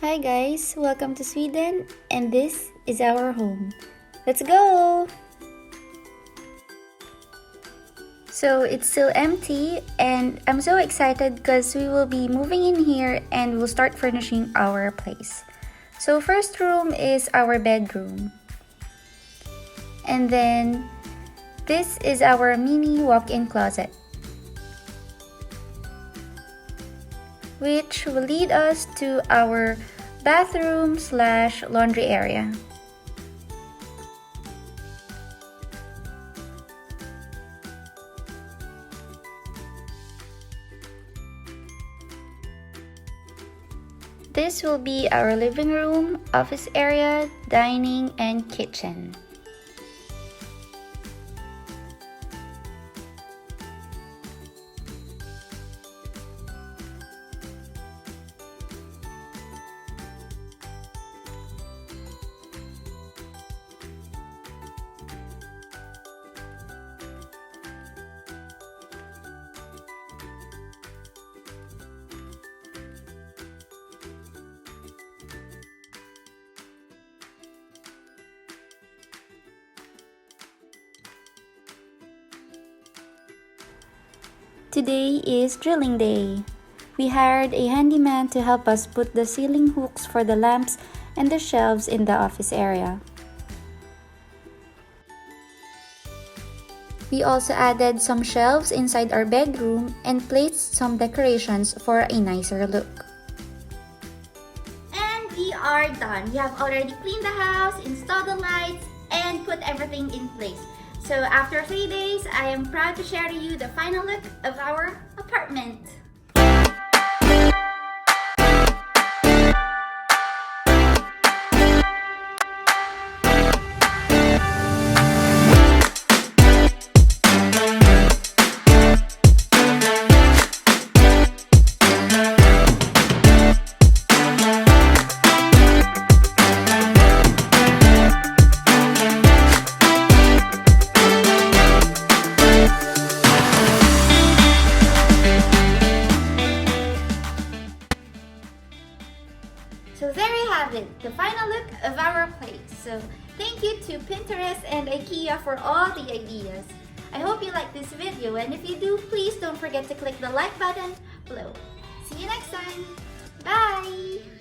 Hi guys, welcome to Sweden, and this is our home. Let's go! So it's still empty and I'm so excited because we will be moving in here and we'll start furnishing our place. So first room is our bedroom. And then this is our mini walk-in closet, which will lead us to our bathroom / laundry area. This will be our living room, office area, dining, and kitchen. Today is drilling day. We hired a handyman to help us put the ceiling hooks for the lamps and the shelves in the office area. We also added some shelves inside our bedroom and placed some decorations for a nicer look. And we are done. We have already cleaned the house, installed the lights, and put everything in place. So after 3 days, I am proud to share to you the final look of our apartment. So there you have it, the final look of our place. So thank you to Pinterest and IKEA for all the ideas. I hope you like this video, and if you do, please don't forget to click the like button below. See you next time. Bye!